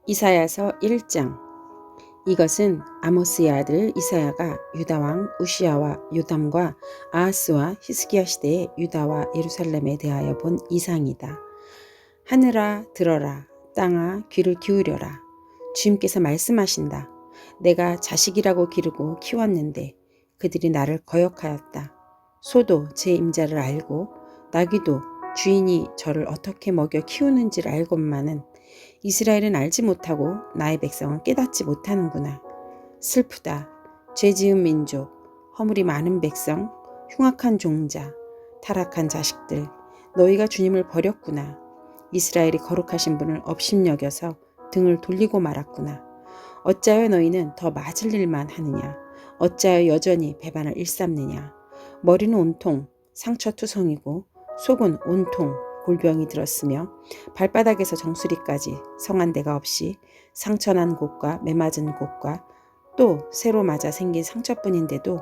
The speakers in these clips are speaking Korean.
이사야서 1장. 이것은 아모스의 아들 이사야가 유다왕 우시야와 요담과 아하스와 히스기야 시대에 유다와 예루살렘에 대하여 본 이상이다. 하늘아 들어라, 땅아 귀를 기울여라. 주님께서 말씀하신다. 내가 자식이라고 기르고 키웠는데 그들이 나를 거역하였다. 소도 제 임자를 알고 나귀도 주인이 저를 어떻게 먹여 키우는지를 알건만은 이스라엘은 알지 못하고 나의 백성은 깨닫지 못하는구나. 슬프다. 죄 지은 민족, 허물이 많은 백성, 흉악한 종자, 타락한 자식들, 너희가 주님을 버렸구나. 이스라엘이 거룩하신 분을 업신여겨서 등을 돌리고 말았구나. 어찌하여 너희는 더 맞을 일만 하느냐. 어찌하여 여전히 배반을 일삼느냐. 머리는 온통 상처투성이고 속은 온통 골병이 들었으며 발바닥에서 정수리까지 성한 데가 없이 상처난 곳과 매맞은 곳과 또 새로 맞아 생긴 상처뿐인데도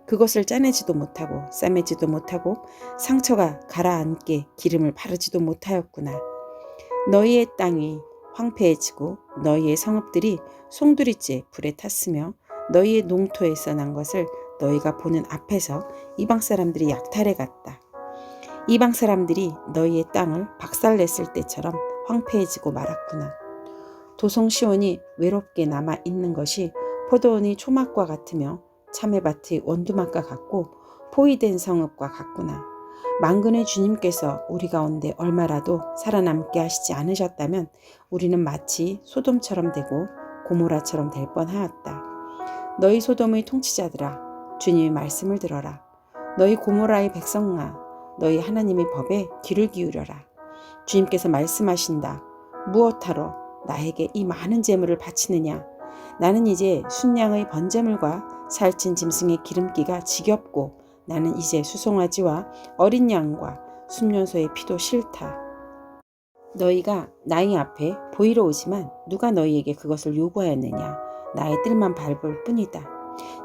그것을 짜내지도 못하고 싸매지도 못하고 상처가 가라앉게 기름을 바르지도 못하였구나. 너희의 땅이 황폐해지고 너희의 성읍들이 송두리째 불에 탔으며 너희의 농토에서 난 것을 너희가 보는 앞에서 이방 사람들이 약탈해 갔다. 이방 사람들이 너희의 땅을 박살냈을 때처럼 황폐해지고 말았구나. 도성 시온이 외롭게 남아 있는 것이 포도원이 초막과 같으며 참외밭이 원두막과 같고 포위된 성읍과 같구나. 만군의 주님께서 우리 가운데 얼마라도 살아남게 하시지 않으셨다면 우리는 마치 소돔처럼 되고 고모라처럼 될 뻔하였다. 너희 소돔의 통치자들아, 주님의 말씀을 들어라. 너희 고모라의 백성아, 너희 하나님의 법에 귀를 기울여라. 주님께서 말씀하신다. 무엇하러 나에게 이 많은 제물을 바치느냐. 나는 이제 순양의 번제물과 살찐 짐승의 기름기가 지겹고 나는 이제 수송아지와 어린 양과 순년소의 피도 싫다. 너희가 나의 앞에 보이러 오지만 누가 너희에게 그것을 요구하였느냐. 나의 뜰만 밟을 뿐이다.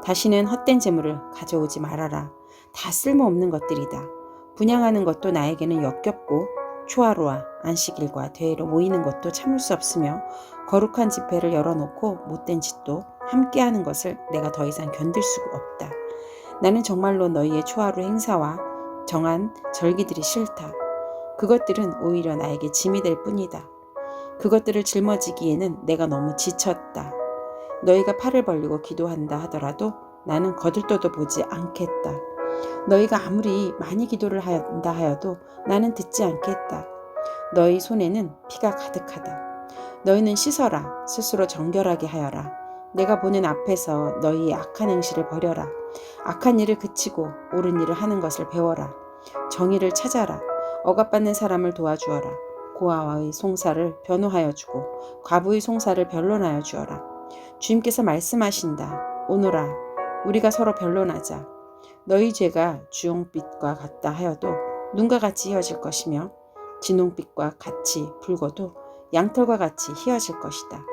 다시는 헛된 제물을 가져오지 말아라. 다 쓸모없는 것들이다. 분향하는 것도 나에게는 역겹고 초하루와 안식일과 대회로 모이는 것도 참을 수 없으며 거룩한 집회를 열어놓고 못된 짓도 함께하는 것을 내가 더 이상 견딜 수가 없다. 나는 정말로 너희의 초하루 행사와 정한 절기들이 싫다. 그것들은 오히려 나에게 짐이 될 뿐이다. 그것들을 짊어지기에는 내가 너무 지쳤다. 너희가 팔을 벌리고 기도한다 하더라도 나는 거들떠도 보지 않겠다. 너희가 아무리 많이 기도를 한다 하여도 나는 듣지 않겠다. 너희 손에는 피가 가득하다. 너희는 씻어라. 스스로 정결하게 하여라. 내가 보는 앞에서 너희의 악한 행실을 버려라. 악한 일을 그치고 옳은 일을 하는 것을 배워라. 정의를 찾아라. 억압받는 사람을 도와주어라. 고아와의 송사를 변호하여 주고 과부의 송사를 변론하여 주어라. 주님께서 말씀하신다. 오너라, 우리가 서로 변론하자. 너희 죄가 주홍빛과 같다 하여도 눈과 같이 희어질 것이며 진홍빛과 같이 붉어도 양털과 같이 희어질 것이다.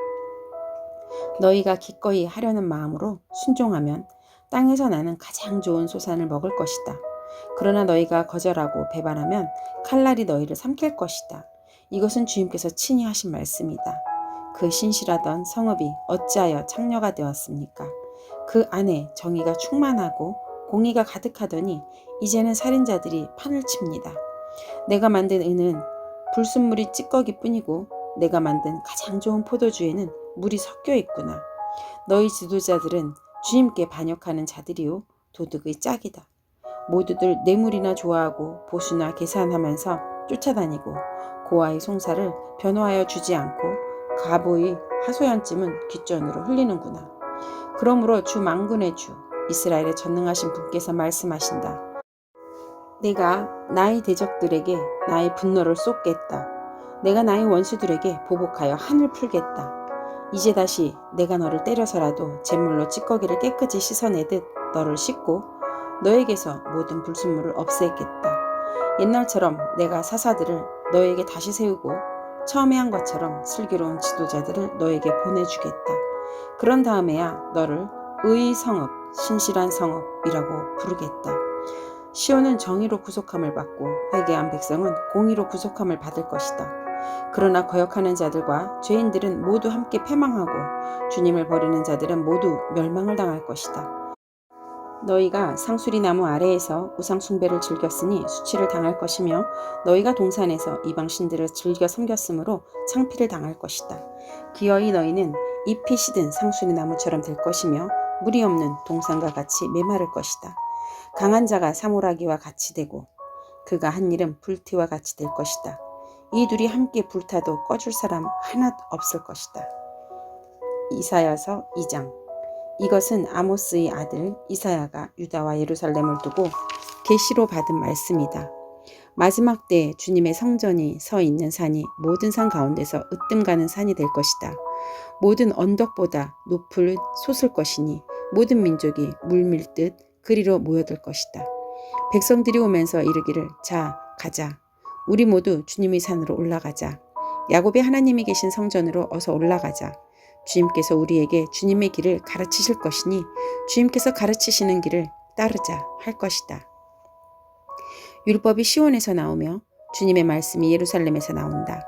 너희가 기꺼이 하려는 마음으로 순종하면 땅에서 나는 가장 좋은 소산을 먹을 것이다. 그러나 너희가 거절하고 배반하면 칼날이 너희를 삼킬 것이다. 이것은 주님께서 친히 하신 말씀이다. 그 신실하던 성읍이 어찌하여 창녀가 되었습니까? 그 안에 정의가 충만하고 공의가 가득하더니 이제는 살인자들이 판을 칩니다. 내가 만든 은은 불순물이 찌꺼기뿐이고 내가 만든 가장 좋은 포도주에는 물이 섞여 있구나. 너희 지도자들은 주님께 반역하는 자들이요 도둑의 짝이다. 모두들 뇌물이나 좋아하고 보수나 계산하면서 쫓아다니고 고아의 송사를 변호하여 주지 않고 가보의 하소연쯤은 귓전으로 흘리는구나. 그러므로 주 만군의 주 이스라엘의 전능하신 분께서 말씀하신다. 내가 나의 대적들에게 나의 분노를 쏟겠다. 내가 나의 원수들에게 보복하여 한을 풀겠다. 이제 다시 내가 너를 때려서라도 잿물로 찌꺼기를 깨끗이 씻어내듯 너를 씻고 너에게서 모든 불순물을 없애겠다. 옛날처럼 내가 사사들을 너에게 다시 세우고 처음에 한 것처럼 슬기로운 지도자들을 너에게 보내주겠다. 그런 다음에야 너를 의의 성읍, 신실한 성읍이라고 부르겠다. 시온은 정의로 구속함을 받고 회개한 백성은 공의로 구속함을 받을 것이다. 그러나 거역하는 자들과 죄인들은 모두 함께 패망하고 주님을 버리는 자들은 모두 멸망을 당할 것이다. 너희가 상수리 나무 아래에서 우상 숭배를 즐겼으니 수치를 당할 것이며 너희가 동산에서 이방 신들을 즐겨 섬겼으므로 창피를 당할 것이다. 기어이 너희는 잎이 시든 상수리 나무처럼 될 것이며 물이 없는 동산과 같이 메마를 것이다. 강한 자가 사모라기와 같이 되고 그가 한 일은 불티와 같이 될 것이다. 이 둘이 함께 불타도 꺼줄 사람 하나 없을 것이다. 이사야서 2장. 이것은 아모스의 아들 이사야가 유다와 예루살렘을 두고 계시로 받은 말씀이다. 마지막 때에 주님의 성전이 서 있는 산이 모든 산 가운데서 으뜸 가는 산이 될 것이다. 모든 언덕보다 높을 솟을 것이니 모든 민족이 물 밀듯 그리로 모여들 것이다. 백성들이 오면서 이르기를 자 가자. 우리 모두 주님의 산으로 올라가자. 야곱의 하나님이 계신 성전으로 어서 올라가자. 주님께서 우리에게 주님의 길을 가르치실 것이니 주님께서 가르치시는 길을 따르자 할 것이다. 율법이 시온에서 나오며 주님의 말씀이 예루살렘에서 나온다.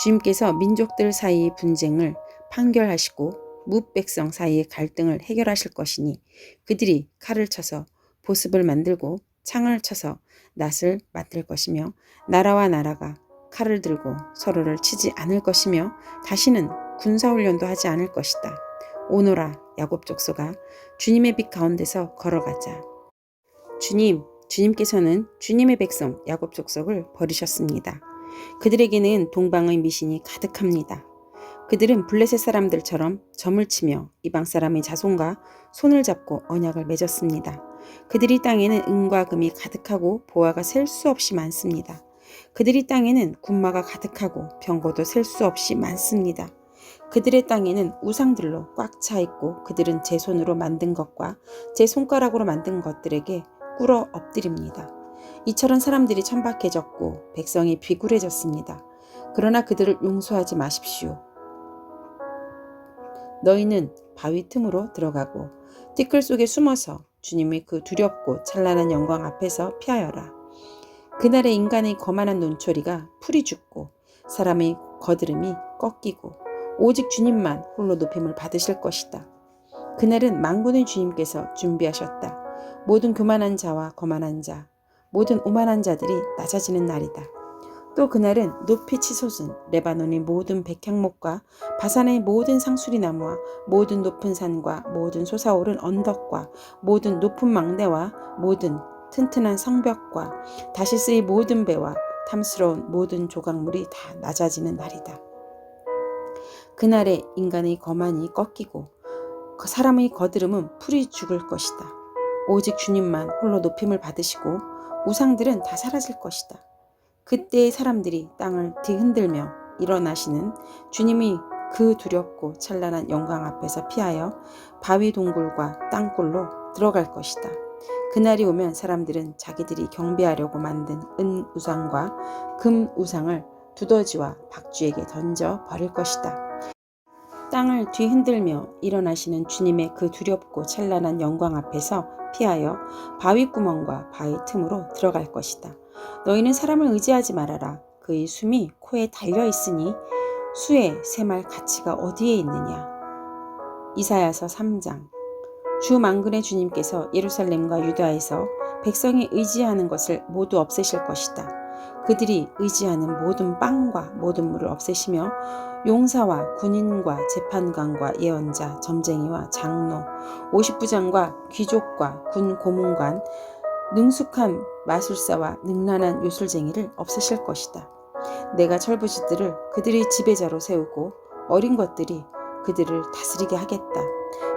주님께서 민족들 사이의 분쟁을 판결하시고 무백성 사이의 갈등을 해결하실 것이니 그들이 칼을 쳐서 보습을 만들고 창을 쳐서 낫을 만들 것이며 나라와 나라가 칼을 들고 서로를 치지 않을 것이며 다시는 군사훈련도 하지 않을 것이다. 오노라 야곱 족속아 주님의 빛 가운데서 걸어가자. 주님께서는 주님의 백성 야곱 족속을 버리셨습니다. 그들에게는 동방의 미신이 가득합니다. 그들은 블레셋 사람들처럼 점을 치며 이방 사람의 자손과 손을 잡고 언약을 맺었습니다. 그들이 땅에는 은과 금이 가득하고 보화가 셀 수 없이 많습니다. 그들이 땅에는 군마가 가득하고 병거도 셀 수 없이 많습니다. 그들의 땅에는 우상들로 꽉 차 있고 그들은 제 손으로 만든 것과 제 손가락으로 만든 것들에게 꿇어 엎드립니다. 이처럼 사람들이 천박해졌고 백성이 비굴해졌습니다. 그러나 그들을 용서하지 마십시오. 너희는 바위 틈으로 들어가고 티끌 속에 숨어서 주님의 그 두렵고 찬란한 영광 앞에서 피하여라. 그날에 인간의 거만한 논초리가 풀이 죽고 사람의 거드름이 꺾이고 오직 주님만 홀로 높임을 받으실 것이다. 그날은 만군의 주님께서 준비하셨다. 모든 교만한 자와 거만한 자, 모든 오만한 자들이 낮아지는 날이다. 또 그날은 높이 치솟은 레바논의 모든 백향목과 바산의 모든 상수리 나무와 모든 높은 산과 모든 솟아오른 언덕과 모든 높은 망대와 모든 튼튼한 성벽과 다시스의 모든 배와 탐스러운 모든 조각물이 다 낮아지는 날이다. 그날에 인간의 거만이 꺾이고 그 사람의 거드름은 풀이 죽을 것이다. 오직 주님만 홀로 높임을 받으시고 우상들은 다 사라질 것이다. 그때의 사람들이 땅을 뒤흔들며 일어나시는 주님이 그 두렵고 찬란한 영광 앞에서 피하여 바위 동굴과 땅굴로 들어갈 것이다. 그날이 오면 사람들은 자기들이 경배하려고 만든 은 우상과 금 우상을 두더지와 박쥐에게 던져 버릴 것이다. 땅을 뒤흔들며 일어나시는 주님의 그 두렵고 찬란한 영광 앞에서 피하여 바위 구멍과 바위 틈으로 들어갈 것이다. 너희는 사람을 의지하지 말아라. 그의 숨이 코에 달려 있으니 수에 샘할 가치가 어디에 있느냐. 이사야서 3장. 주 만군의 주님께서 예루살렘과 유다에서 백성이 의지하는 것을 모두 없애실 것이다. 그들이 의지하는 모든 빵과 모든 물을 없애시며 용사와 군인과 재판관과 예언자, 점쟁이와 장로, 50부장과 귀족과 군 고문관, 능숙한 마술사와 능란한 요술쟁이를 없애실 것이다. 내가 철부지들을 그들의 지배자로 세우고 어린 것들이 그들을 다스리게 하겠다.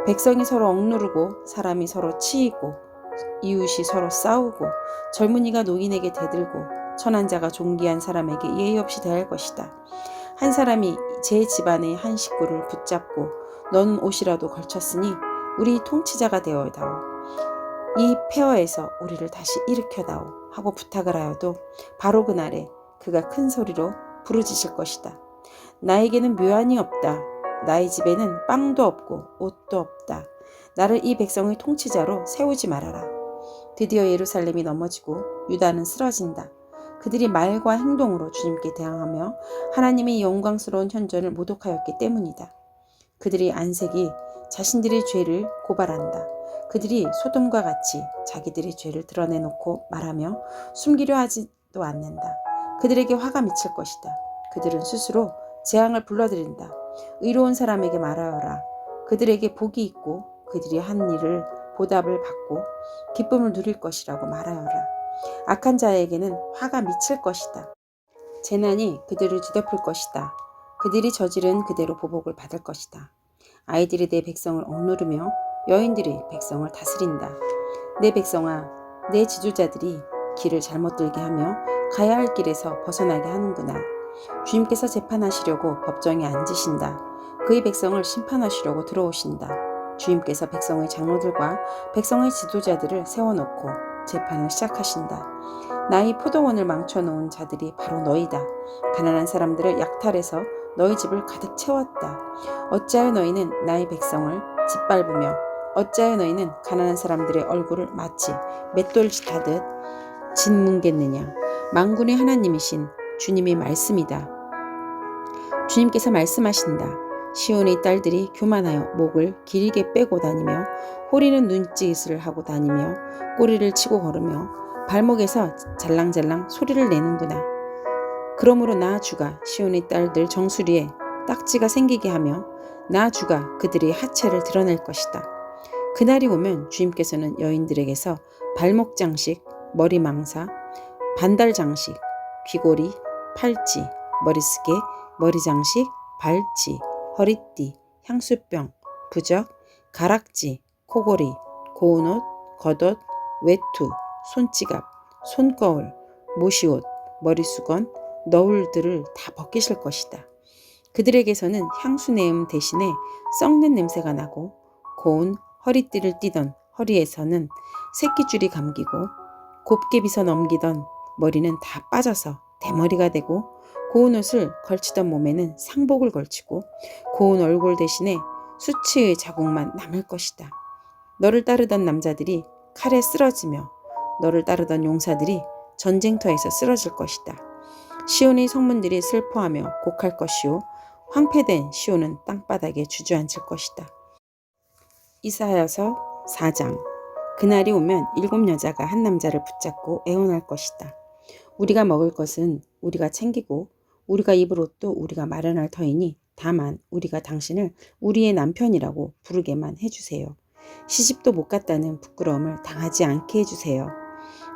백성이 서로 억누르고 사람이 서로 치이고 이웃이 서로 싸우고 젊은이가 노인에게 대들고 천한 자가 존귀한 사람에게 예의 없이 대할 것이다. 한 사람이 제 집안의 한 식구를 붙잡고 너는 옷이라도 걸쳤으니 우리 통치자가 되어다오. 이 폐허에서 우리를 다시 일으켜다오 하고 부탁을 하여도 바로 그날에 그가 큰 소리로 부르짖을 것이다. 나에게는 묘안이 없다. 나의 집에는 빵도 없고 옷도 없다. 나를 이 백성의 통치자로 세우지 말아라. 드디어 예루살렘이 넘어지고 유다는 쓰러진다. 그들이 말과 행동으로 주님께 대항하며 하나님의 영광스러운 현존을 모독하였기 때문이다. 그들의 안색이 자신들의 죄를 고발한다. 그들이 소돔과 같이 자기들의 죄를 드러내놓고 말하며 숨기려 하지도 않는다. 그들에게 화가 미칠 것이다. 그들은 스스로 재앙을 불러들인다. 의로운 사람에게 말하여라. 그들에게 복이 있고 그들이 한 일을 보답을 받고 기쁨을 누릴 것이라고 말하여라. 악한 자에게는 화가 미칠 것이다. 재난이 그들을 뒤덮을 것이다. 그들이 저지른 그대로 보복을 받을 것이다. 아이들이 내 백성을 억누르며 여인들이 백성을 다스린다. 내 백성아, 내 지도자들이 길을 잘못 들게 하며 가야 할 길에서 벗어나게 하는구나. 주님께서 재판하시려고 법정에 앉으신다. 그의 백성을 심판하시려고 들어오신다. 주님께서 백성의 장로들과 백성의 지도자들을 세워놓고 재판을 시작하신다. 나의 포도원을 망쳐놓은 자들이 바로 너희다. 가난한 사람들을 약탈해서 너희 집을 가득 채웠다. 어찌하여 너희는 나의 백성을 짓밟으며 어찌하여 너희는 가난한 사람들의 얼굴을 마치 맷돌짓하듯 짓뭉갰느냐. 만군의 하나님이신 주님의 말씀이다. 주님께서 말씀하신다. 시온의 딸들이 교만하여 목을 길게 빼고 다니며 호리는 눈짓을 하고 다니며 꼬리를 치고 걸으며 발목에서 잘랑잘랑 소리를 내는구나. 그러므로 나 주가 시온의 딸들 정수리에 딱지가 생기게 하며 나 주가 그들의 하체를 드러낼 것이다. 그날이 오면 주님께서는 여인들에게서 발목 장식, 머리 망사, 반달 장식, 귀고리, 팔찌, 머리쓰개, 머리 장식, 발찌, 허리띠, 향수병, 부적, 가락지, 코고리, 고운 옷, 겉옷, 외투, 손지갑, 손거울, 모시옷, 머리수건, 너울들을 다 벗기실 것이다. 그들에게서는 향수 내음 대신에 썩는 냄새가 나고 고운 허리띠를 띠던 허리에서는 새끼줄이 감기고 곱게 빗어 넘기던 머리는 다 빠져서 대머리가 되고 고운 옷을 걸치던 몸에는 상복을 걸치고 고운 얼굴 대신에 수치의 자국만 남을 것이다. 너를 따르던 남자들이 칼에 쓰러지며 너를 따르던 용사들이 전쟁터에서 쓰러질 것이다. 시온의 성문들이 슬퍼하며 곡할 것이요 황폐된 시온은 땅바닥에 주저앉을 것이다. 이사야서 4장. 그날이 오면 7 여자가 한 남자를 붙잡고 애원할 것이다. 우리가 먹을 것은 우리가 챙기고 우리가 입을 옷도 우리가 마련할 터이니 다만 우리가 당신을 우리의 남편이라고 부르게만 해주세요. 시집도 못 갔다는 부끄러움을 당하지 않게 해주세요.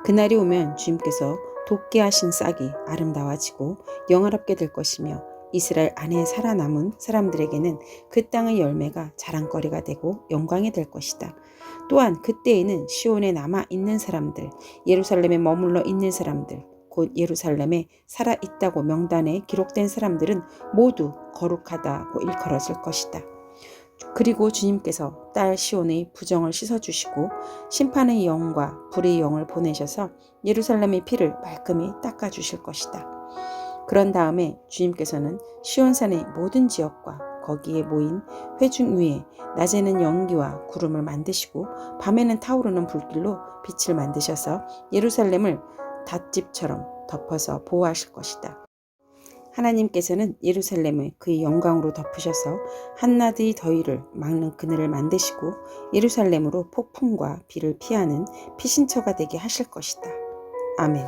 그날이 오면 주님께서 돋게 하신 싹이 아름다워지고 영화롭게 될 것이며 이스라엘 안에 살아남은 사람들에게는 그 땅의 열매가 자랑거리가 되고 영광이 될 것이다. 또한 그때에는 시온에 남아있는 사람들, 예루살렘에 머물러 있는 사람들, 곧 예루살렘에 살아있다고 명단에 기록된 사람들은 모두 거룩하다고 일컬어질 것이다. 그리고 주님께서 딸 시온의 부정을 씻어주시고 심판의 영과 불의 영을 보내셔서 예루살렘의 피를 말끔히 닦아주실 것이다. 그런 다음에 주님께서는 시온산의 모든 지역과 거기에 모인 회중 위에 낮에는 연기와 구름을 만드시고 밤에는 타오르는 불길로 빛을 만드셔서 예루살렘을 닷집처럼 덮어서 보호하실 것이다. 하나님께서는 예루살렘을 그의 영광으로 덮으셔서 한낮의 더위를 막는 그늘을 만드시고 예루살렘으로 폭풍과 비를 피하는 피신처가 되게 하실 것이다. 아멘.